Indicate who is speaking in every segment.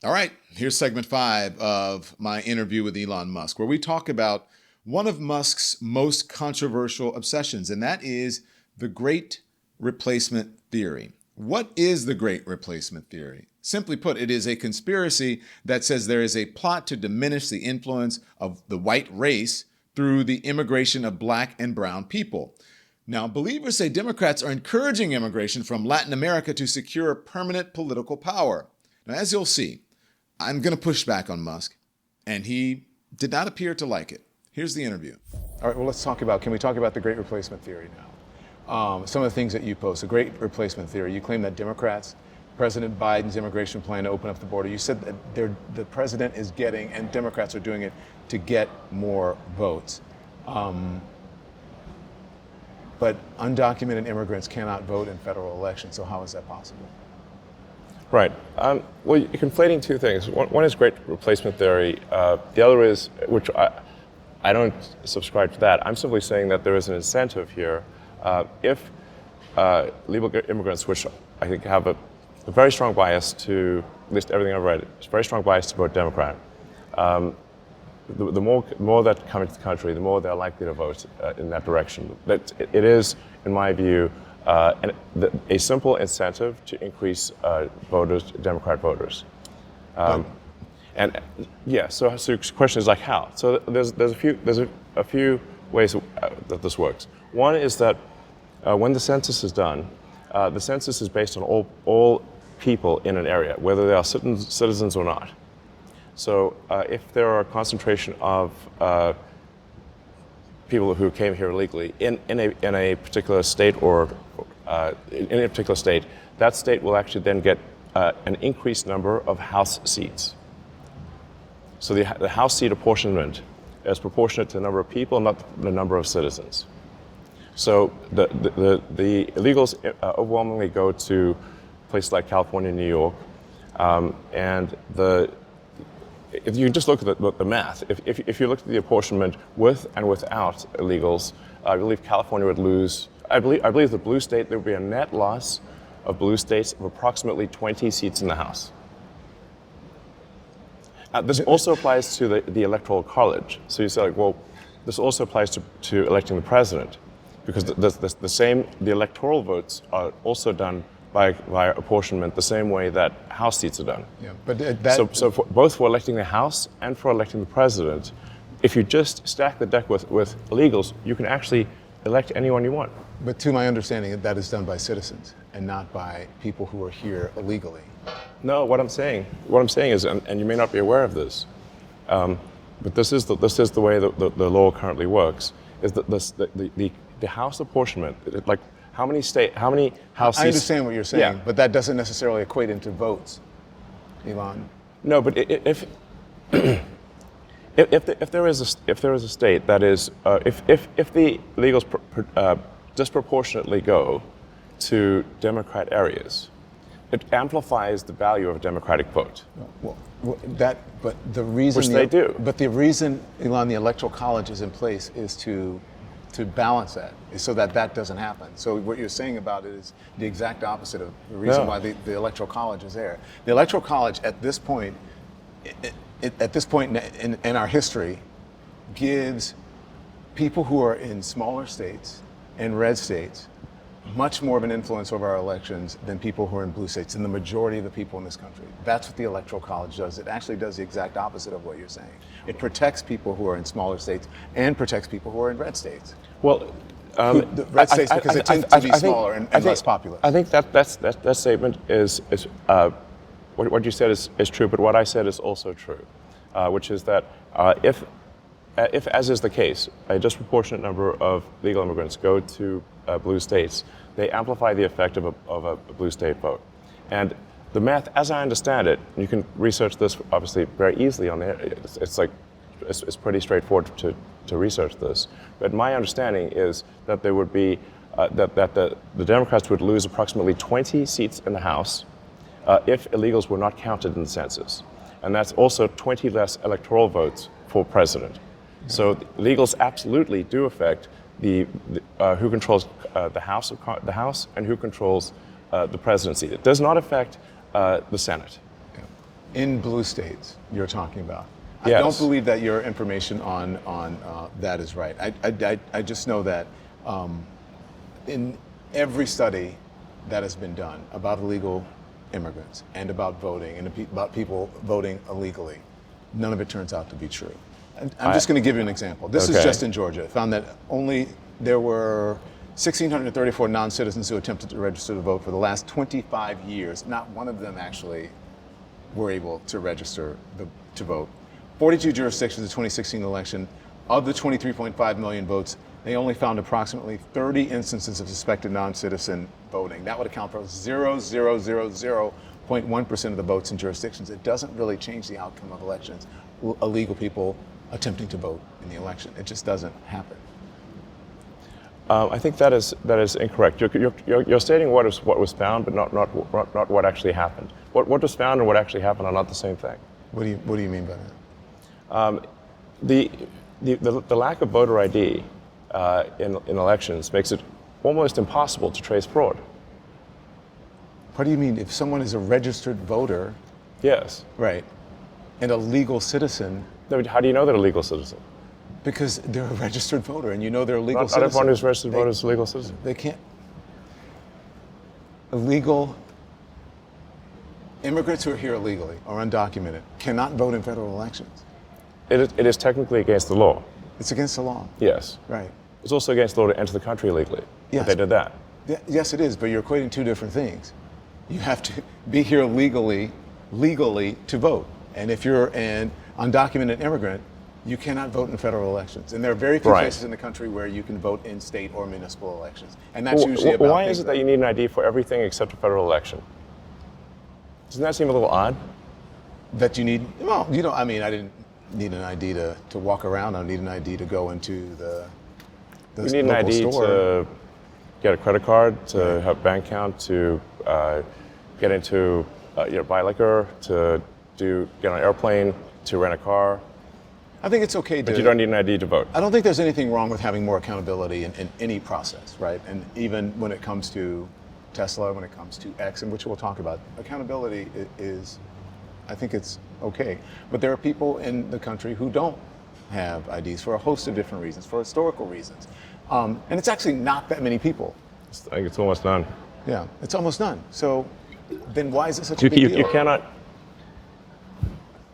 Speaker 1: All right, here's segment 5 of my interview with Elon Musk, where we talk about one of Musk's most controversial obsessions, and that is the great replacement theory. What is the great replacement theory? Simply put, it is a conspiracy that says there is a plot to diminish the influence of the white race through the immigration of black and brown people. Now, believers say Democrats are encouraging immigration from Latin America to secure permanent political power. Now, as you'll see, I'm going to push back on Musk, and he did not appear to like it. Here's the interview.
Speaker 2: All right, well, can we talk about the great replacement theory now? Some of the things that you post, the great replacement theory, you claim that Democrats, President Biden's immigration plan to open up the border, you said that the president is getting, and Democrats are doing it to get more votes. But undocumented immigrants cannot vote in federal elections, so how is that possible?
Speaker 3: Right. Well, you're conflating two things. One is great replacement theory. The other is, which I don't subscribe to that. I'm simply saying that there is an incentive here. If legal immigrants, which I think have a very strong bias to, at least everything I've read, it's a very strong bias to vote Democrat. The more that come into the country, the more they're likely to vote in that direction. It is, in my view, a simple incentive to increase Democrat voters. And yeah, so your question is like how? So there's a few ways that this works. One is that when the census is done, the census is based on all people in an area, whether they are citizens or not. So if there are a concentration of people who came here illegally in a particular state or in a particular state, that state will actually then get an increased number of House seats. So the House seat apportionment is proportionate to the number of people, not the number of citizens. So the illegals overwhelmingly go to places like California and New York, and if you just look at the math, if you look at the apportionment with and without illegals, I believe California would lose. I believe the blue state, there would be a net loss of blue states of approximately 20 seats in the House. This also applies to the electoral college. So you say, like, well, this also applies to electing the president, because the electoral votes are also done by apportionment the same way that House seats are done.
Speaker 2: Yeah, but
Speaker 3: so both for electing the House and for electing the president, if you just stack the deck with illegals, you can actually elect anyone you want.
Speaker 2: But to my understanding, that is done by citizens and not by people who are here illegally.
Speaker 3: No, what I'm saying is, and you may not be aware of this, but this is the way the law currently works, is that the House apportionment, like how many House seats.
Speaker 2: I understand what you're saying,
Speaker 3: yeah.
Speaker 2: But that doesn't necessarily equate into votes, Elon.
Speaker 3: No, but if there is a state that is, if the illegals disproportionately go to Democrat areas, it amplifies the value of a Democratic vote.
Speaker 2: But the reason
Speaker 3: Which they do.
Speaker 2: But the reason, Elon, the Electoral College is in place is to balance that, is so that doesn't happen. So what you're saying about it is the exact opposite of the reason why the Electoral College is there. The Electoral College at this point, in our history, gives people who are in smaller states and red states much more of an influence over our elections than people who are in blue states, and the majority of the people in this country. That's what the Electoral College does. It actually does the exact opposite of what you're saying. It protects people who are in smaller states and protects people who are in red states.
Speaker 3: Well,
Speaker 2: the red states, because they tend to be smaller and less popular.
Speaker 3: I think that statement is what you said is true, but what I said is also true, which is that if, as is the case, a disproportionate number of legal immigrants go to blue states, they amplify the effect of a blue state vote. And the math, as I understand it, you can research this obviously very easily on the internet. It's pretty straightforward to research this. But my understanding is that there would be that the Democrats would lose approximately 20 seats in the House if illegals were not counted in the census, and that's also 20 less electoral votes for president. So illegals absolutely do affect who controls the House and who controls the presidency. It does not affect the Senate.
Speaker 2: In blue states, you're talking about. I
Speaker 3: Yes.
Speaker 2: don't believe that your information on that is right. I just know that in every study that has been done about illegal immigrants and about voting and about people voting illegally, none of it turns out to be true. I'm just going to give you an example. This is
Speaker 3: Okay.
Speaker 2: just in Georgia. It found that there were 1,634 non-citizens who attempted to register to vote for the last 25 years. Not one of them actually were able to register to vote. 42 jurisdictions in the 2016 election. Of the 23.5 million votes, they only found approximately 30 instances of suspected non-citizen voting. That would account for 0.1% of the votes in jurisdictions. It doesn't really change the outcome of elections. Illegal people attempting to vote in the election. It just doesn't happen.
Speaker 3: I think that is incorrect. You're stating what was found, but not what actually happened. What was found and what actually happened are not the same thing.
Speaker 2: What do you mean by that?
Speaker 3: The lack of voter ID in elections makes it almost impossible to trace fraud.
Speaker 2: What do you mean? If someone is a registered voter,
Speaker 3: Yes.
Speaker 2: right, and a legal citizen,
Speaker 3: No, how do you know they're a legal citizen?
Speaker 2: because they're a registered voter and you know they're a legal
Speaker 3: Not
Speaker 2: citizen.
Speaker 3: everyone who's registered voter is a legal citizen.
Speaker 2: They can't. Illegal immigrants who are here illegally or undocumented cannot vote in federal elections.
Speaker 3: It is technically against the law.
Speaker 2: It's against the law.
Speaker 3: Yes.
Speaker 2: Right.
Speaker 3: It's also against the law to enter the country illegally.
Speaker 2: Yes.
Speaker 3: But they did that.
Speaker 2: Yes, it is, but you're equating two different things. You have to be here legally to vote. And if you're an undocumented immigrant, you cannot vote in federal elections. And there are very few
Speaker 3: Right.
Speaker 2: places in the country where you can vote in state or municipal elections. And that's usually about
Speaker 3: Why
Speaker 2: things
Speaker 3: is it that you need an ID for everything except a federal election? Doesn't that seem a little odd?
Speaker 2: that you need. Well, I mean, I didn't need an ID to walk around. I need an ID to go into the
Speaker 3: You need an
Speaker 2: local
Speaker 3: ID
Speaker 2: store.
Speaker 3: to get a credit card, to have a bank account, to get into, buy liquor, to get on an airplane, to rent a car.
Speaker 2: I think it's okay
Speaker 3: But
Speaker 2: to.
Speaker 3: you don't need an ID to vote.
Speaker 2: I don't think there's anything wrong with having more accountability in any process, right? And even when it comes to Tesla, when it comes to X, and which we'll talk about, accountability is, I think it's okay. But there are people in the country who don't have IDs for a host of different reasons, for historical reasons. And it's actually not that many people.
Speaker 3: I think it's almost none.
Speaker 2: Yeah, it's almost none. So then why is it such a big deal?
Speaker 3: You cannot.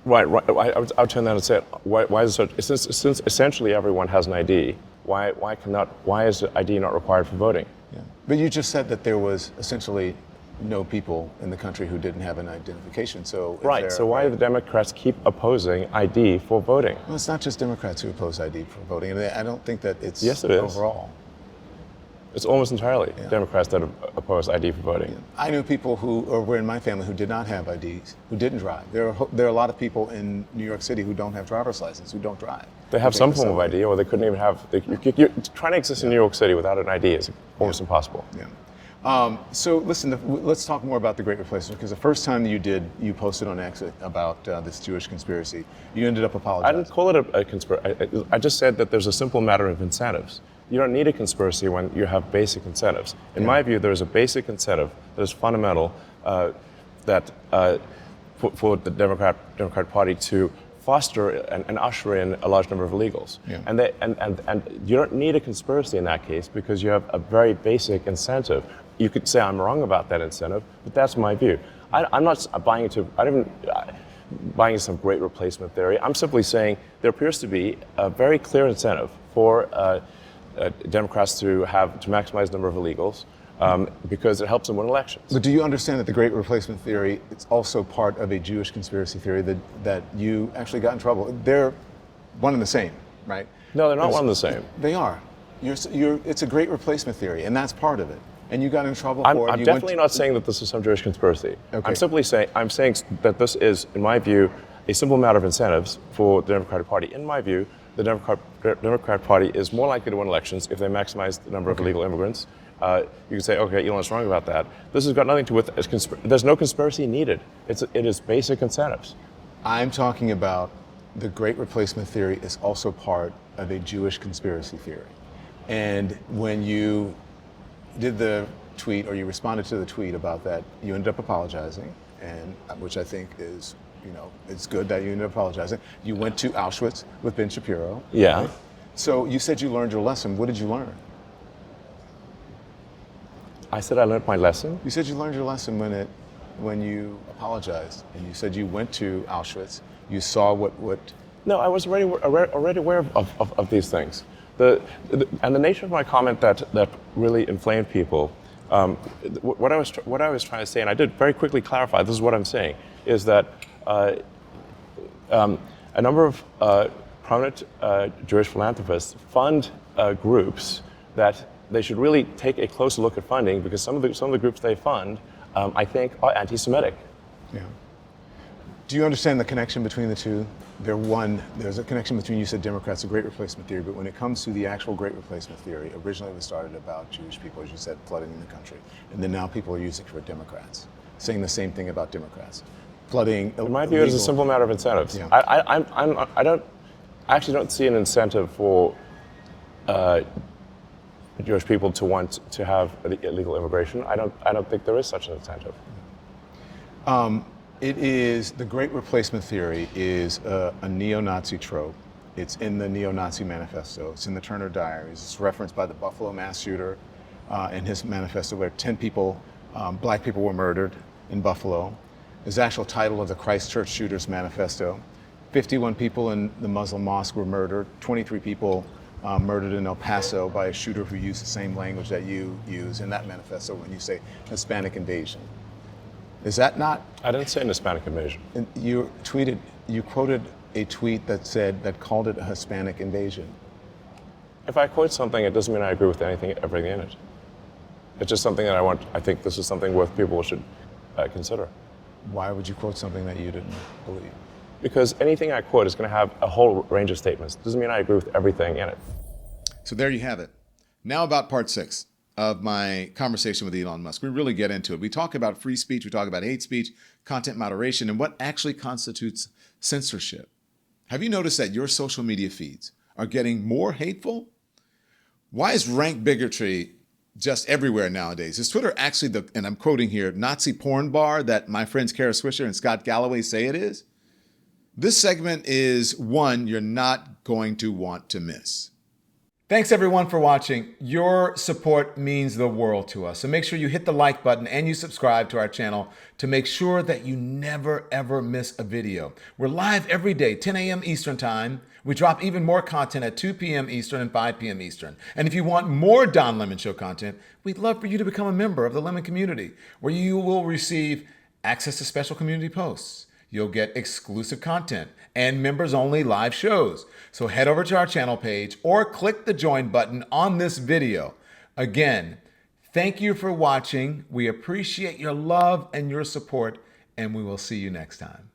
Speaker 3: Right. I'll turn that and say, why is it such? Since essentially everyone has an ID, why is the ID not required for voting?
Speaker 2: Yeah. But you just said that there was essentially no people in the country who didn't have an identification. So
Speaker 3: Right. So why do the Democrats keep opposing ID for voting?
Speaker 2: Well, it's not just Democrats who oppose ID for voting. And I don't think that it's
Speaker 3: Yes, it is.
Speaker 2: overall.
Speaker 3: It's almost entirely Democrats that oppose ID for voting.
Speaker 2: I knew people who were in my family who did not have IDs, who didn't drive. There are a lot of people in New York City who don't have driver's license, who don't drive.
Speaker 3: They have
Speaker 2: Who
Speaker 3: some
Speaker 2: take the
Speaker 3: form of
Speaker 2: subway.
Speaker 3: ID, or they couldn't even have. Trying to exist in New York City without an ID is almost impossible.
Speaker 2: Yeah. So listen, let's talk more about the Great Replacement, because the first time you posted on X about this Jewish conspiracy, you ended up
Speaker 3: I
Speaker 2: apologizing.
Speaker 3: didn't call it a conspiracy. I just said that there's a simple matter of incentives. You don't need a conspiracy when you have basic incentives. In my view, there is a basic incentive that is fundamental for the Democratic Party to foster and usher in a large number of illegals.
Speaker 2: Yeah.
Speaker 3: And you don't need a conspiracy in that case because you have a very basic incentive. You could say I'm wrong about that incentive, but that's my view. I'm not buying into. Buying some great replacement theory. I'm simply saying there appears to be a very clear incentive for Democrats to maximize the number of illegals because it helps them win elections.
Speaker 2: But do you understand that the Great Replacement theory is also part of a Jewish conspiracy theory that you actually got in trouble? They're one and the same, right?
Speaker 3: No, they're not one and the same.
Speaker 2: They are. It's a Great Replacement theory, and that's part of it. And you got in trouble for it.
Speaker 3: I'm definitely not saying that this is some Jewish conspiracy.
Speaker 2: Okay.
Speaker 3: I'm simply saying that this is, in my view, a simple matter of incentives for the Democratic Party. In my view, the Democratic Party is more likely to win elections if they maximize the number of illegal immigrants. You can say, okay, Elon's wrong about that. This has got nothing to do with, there's no conspiracy needed. It is basic incentives.
Speaker 2: I'm talking about the Great Replacement theory is also part of a Jewish conspiracy theory. And when you did the tweet, or you responded to the tweet about that, you ended up apologizing, and which I think is it's good that you ended up apologizing. You went to Auschwitz with Ben Shapiro.
Speaker 3: Yeah.
Speaker 2: Right? So you said you learned your lesson. What did you learn?
Speaker 3: I said I learned my lesson.
Speaker 2: You said you learned your lesson when you apologized, and you said you went to Auschwitz. You saw what.
Speaker 3: No, I was already aware of these things. And the nature of my comment that really inflamed people, what I was trying to say, and I did very quickly clarify, this is what I'm saying, is that a number of prominent Jewish philanthropists fund groups that they should really take a closer look at funding, because some of the groups they fund, I think, are anti-Semitic.
Speaker 2: Yeah. Do you understand the connection between the two? There's a connection between, you said Democrats, the Great Replacement theory, but when it comes to the actual Great Replacement theory, originally it was started about Jewish people, as you said, flooding in the country. And then now people are using it for Democrats, saying the same thing about Democrats. Flooding.
Speaker 3: In my view, it is a simple matter of incentives.
Speaker 2: Yeah.
Speaker 3: I actually don't see an incentive for Jewish people to want to have illegal immigration. I don't think there is such an incentive.
Speaker 2: The Great Replacement theory is a neo-Nazi trope. It's in the neo-Nazi manifesto. It's in the Turner Diaries. It's referenced by the Buffalo mass shooter in his manifesto, where 10 people, black people, were murdered in Buffalo. It's the actual title of the Christchurch shooters manifesto. 51 people in the Muslim mosque were murdered. 23 people murdered in El Paso by a shooter who used the same language that you use in that manifesto when you say Hispanic invasion. Is that not?
Speaker 3: I didn't say an Hispanic invasion.
Speaker 2: You quoted a tweet that called it a Hispanic invasion.
Speaker 3: If I quote something, it doesn't mean I agree with everything in it. It's just something that I think this is something worth people should consider.
Speaker 2: Why would you quote something that you didn't believe?
Speaker 3: Because anything I quote is going to have a whole range of statements. Doesn't mean I agree with everything in it.
Speaker 1: So there you have it. Now about part 6 of my conversation with Elon Musk. We really get into it. We talk about free speech, we talk about hate speech, content moderation, and what actually constitutes censorship. Have you noticed that your social media feeds are getting more hateful? Why is rank bigotry just everywhere nowadays? Is Twitter actually and I'm quoting here, Nazi porn bar that my friends Kara Swisher and Scott Galloway say it is? This segment is one you're not going to want to miss. Thanks everyone for watching. Your support means the world to us. So make sure you hit the like button and you subscribe to our channel to make sure that you never ever miss a video. We're live every day, 10 a.m. Eastern time. We drop even more content at 2 p.m. Eastern and 5 p.m. Eastern. And if you want more Don Lemon Show content, we'd love for you to become a member of the Lemon community, where you will receive access to special community posts. You'll get exclusive content and members-only live shows. So head over to our channel page or click the join button on this video. Again, thank you for watching. We appreciate your love and your support, and we will see you next time.